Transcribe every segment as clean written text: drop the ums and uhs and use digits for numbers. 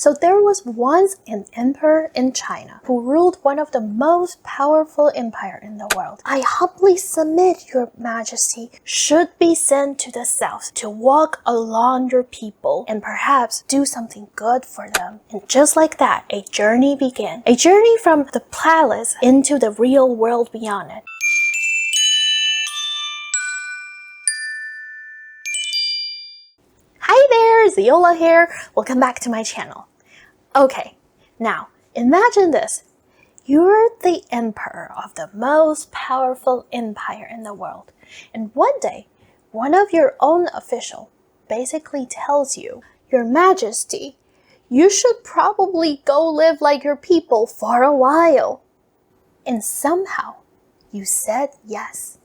So there was once an emperor in China who ruled one of the most powerful empires in the world. I humbly submit, your majesty should be sent to the south to walk along your people and perhaps do something good for them. And just like that, a journey began. A journey from the palace into the real world beyond it. Hi there, Ziola here. Welcome back to my channel. Okay, now imagine this. You're the emperor of the most powerful empire in the world. And one day, one of your own officials basically tells you, Your Majesty, you should probably go live like your people for a while. And somehow, you said yes.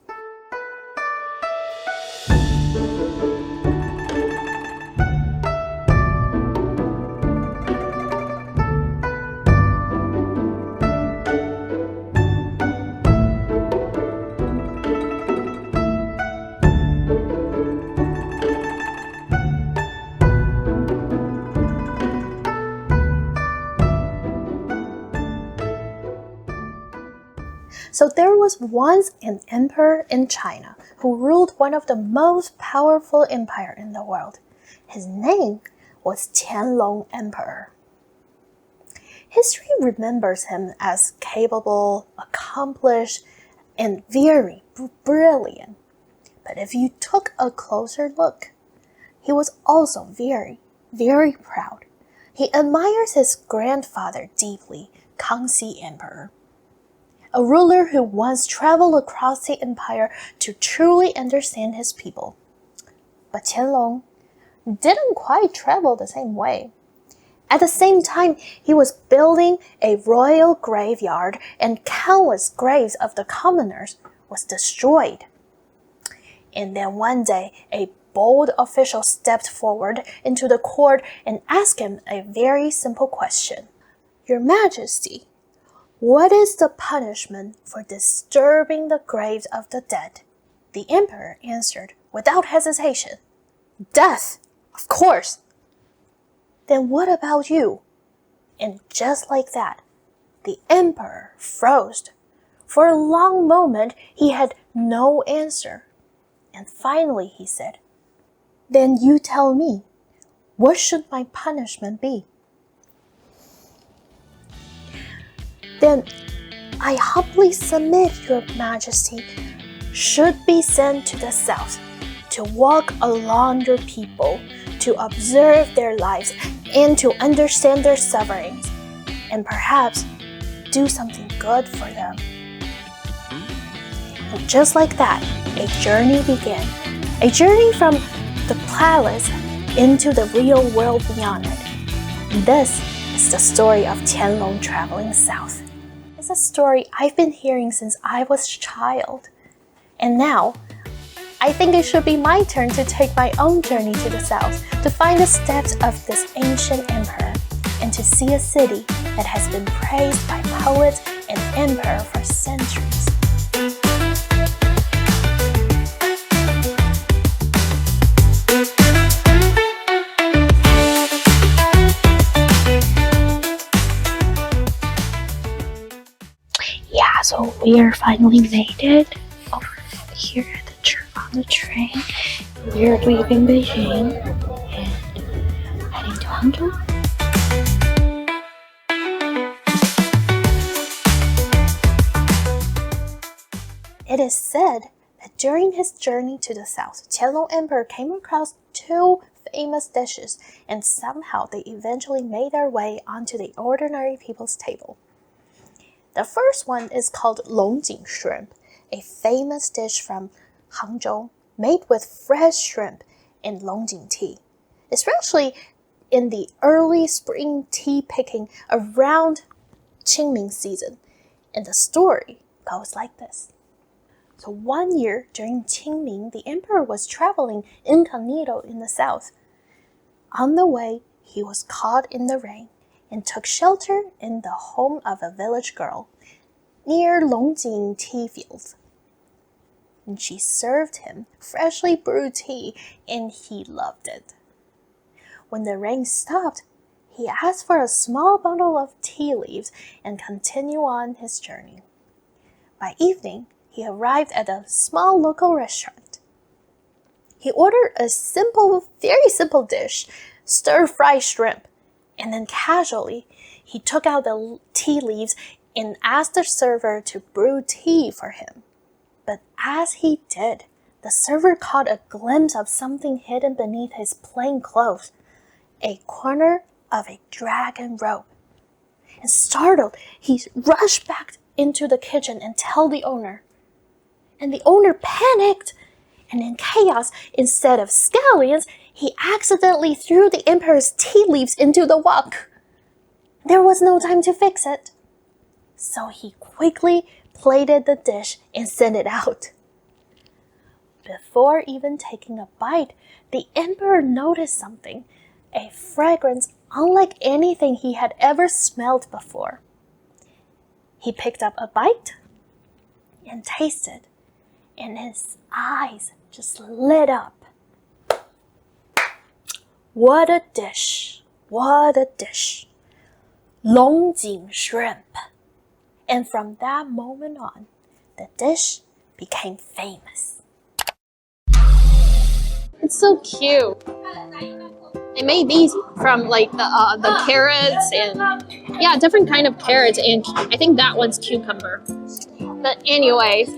So there was once an emperor in China who ruled one of the most powerful empires in the world. His name was Qianlong Emperor. History remembers him as capable, accomplished, and very brilliant. But if you took a closer look, he was also very, very proud. He admires his grandfather deeply, Kangxi Emperor, a ruler who once traveled across the empire to truly understand his people. But Qianlong didn't quite travel the same way. At the same time, he was building a royal graveyard, and countless graves of the commoners was destroyed. And then one day, a bold official stepped forward into the court and asked him a very simple question. Your Majesty, what is the punishment for disturbing the graves of the dead? The emperor answered without hesitation, Death, of course. Then what about you? And just like that, the emperor froze. For a long moment, he had no answer. And finally he said, Then you tell me, what should my punishment be? Then I humbly submit, your majesty should be sent to the south to walk along your people, to observe their lives and to understand their sufferings, and perhaps do something good for them. And just like that, a journey began. A journey from the palace into the real world beyond it. And this is the story of Qianlong traveling south. It's a story I've been hearing since I was a child. And now, I think it should be my turn to take my own journey to the south, to find the steps of this ancient emperor, and to see a city that has been praised by poets and emperors for centuries. Yeah, so we are finally made it over here on the train. We are leaving Beijing and heading to Hangzhou. It is said that during his journey to the south, Qianlong Emperor came across two famous dishes, and somehow they eventually made their way onto the ordinary people's table. The first one is called Longjing Shrimp, a famous dish from Hangzhou made with fresh shrimp and Longjing tea, especially in the early spring tea picking around Qingming season. And the story goes like this. So one year during Qingming, the emperor was traveling incognito in the south. On the way, he was caught in the rain and took shelter in the home of a village girl near Longjing tea fields. And she served him freshly brewed tea, and he loved it. When the rain stopped, he asked for a small bundle of tea leaves and continued on his journey. By evening, he arrived at a small local restaurant. He ordered a very simple dish, stir-fried shrimp, and then casually, he took out the tea leaves and asked the server to brew tea for him. But as he did, the server caught a glimpse of something hidden beneath his plain clothes, a corner of a dragon robe. And startled, he rushed back into the kitchen and told the owner. And the owner panicked, and in chaos, instead of scallions, he accidentally threw the emperor's tea leaves into the wok. There was no time to fix it. So he quickly plated the dish and sent it out. Before even taking a bite, the emperor noticed something, a fragrance unlike anything he had ever smelled before. He picked up a bite and tasted, and his eyes just lit up. What a dish! What a dish! Longjing Shrimp. And from that moment on, the dish became famous. It's so cute. They made these from like the carrots and yeah, different kind of carrots, and I think that one's cucumber. But anyways,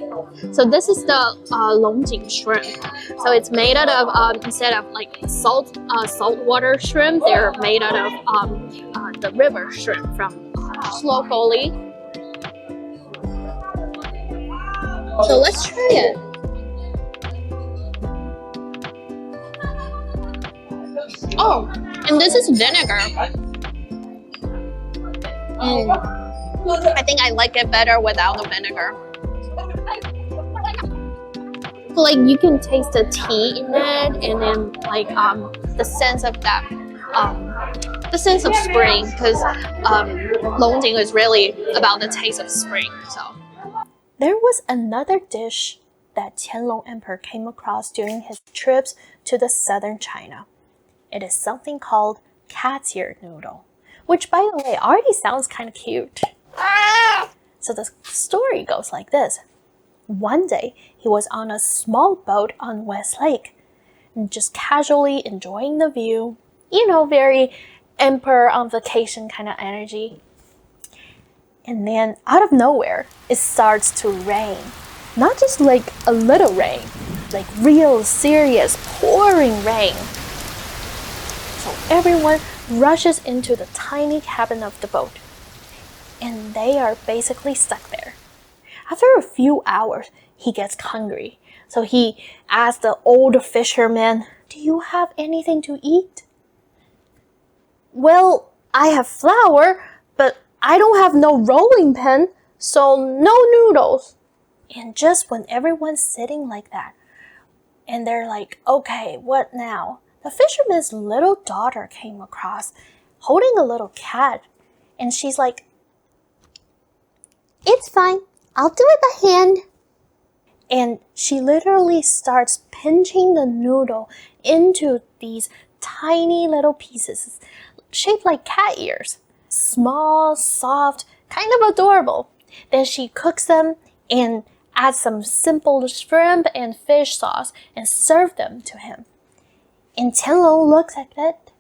so this is the Longjing Shrimp. So it's made out of instead of like saltwater shrimp, they're made out of the river shrimp from just locally. So let's try it. Oh, and this is vinegar. I think I like it better without the vinegar. Like you can taste the tea in it, and then like the sense of that, the sense of spring, because Longjing is really about the taste of spring. So there was another dish that Qianlong Emperor came across during his trips to the southern China. It is something called cat's ear noodle, which by the way already sounds kind of cute. So the story goes like this. One day, he was on a small boat on West Lake, and just casually enjoying the view. You know, very emperor on vacation kind of energy. And then out of nowhere, it starts to rain. Not just like a little rain, like real serious pouring rain. So everyone rushes into the tiny cabin of the boat, and they are basically stuck there. After a few hours, he gets hungry, so he asks the old fisherman, "Do you have anything to eat?" "Well, I have flour, but I don't have no rolling pin, so no noodles." And just when everyone's sitting like that, and they're like, "Okay, what now?" The fisherman's little daughter came across, holding a little cat, and she's like, "It's fine, I'll do it by hand." And she literally starts pinching the noodle into these tiny little pieces, shaped like cat ears. Small, soft, kind of adorable. Then she cooks them and adds some simple shrimp and fish sauce and serves them to him. And Qianlong looks at it.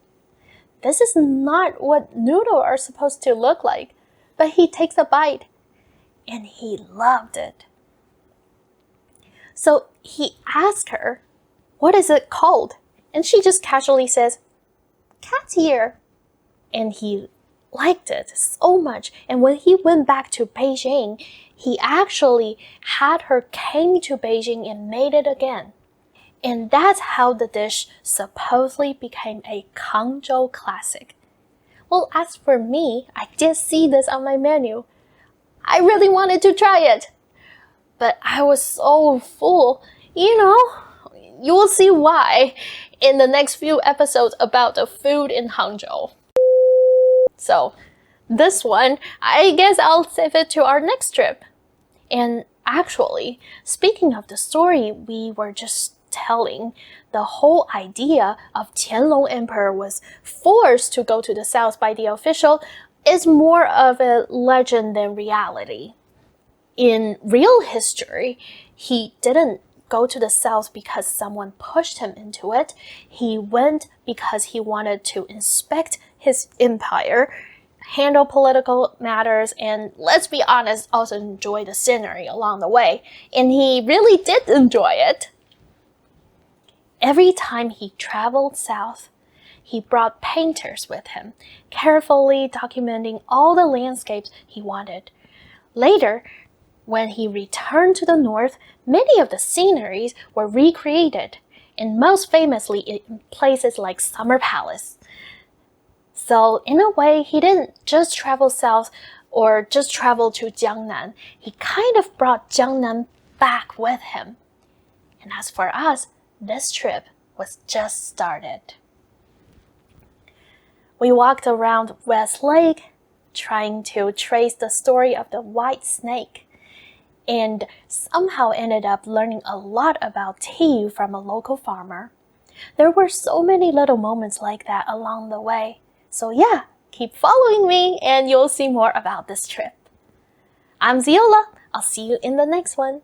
This is not what noodles are supposed to look like, but he takes a bite, and he loved it. So he asked her, "What is it called?" And she just casually says, "Cat's ear." And he liked it so much. And when he went back to Beijing, he actually had her came to Beijing and made it again. And that's how the dish supposedly became a Hangzhou classic. Well, as for me, I did see this on my menu. I really wanted to try it, but I was so full. You know, you will see why in the next few episodes about the food in Hangzhou. So this one, I guess I'll save it to our next trip. And actually, speaking of the story we were just telling. The whole idea of Qianlong Emperor was forced to go to the south by the official is more of a legend than reality. In real history, he didn't go to the south because someone pushed him into it. He went because he wanted to inspect his empire, handle political matters, and let's be honest, also enjoy the scenery along the way. And he really did enjoy it. Every time he traveled south, he brought painters with him, carefully documenting all the landscapes he wanted. Later, when he returned to the north, many of the sceneries were recreated, and most famously in places like Summer Palace. So in a way, he didn't just travel south or just travel to Jiangnan. He kind of brought Jiangnan back with him. And as for us, this trip was just started. We walked around West Lake, trying to trace the story of the white snake, and somehow ended up learning a lot about tea from a local farmer. There were so many little moments like that along the way. So yeah, keep following me and you'll see more about this trip. I'm Ziola. I'll see you in the next one.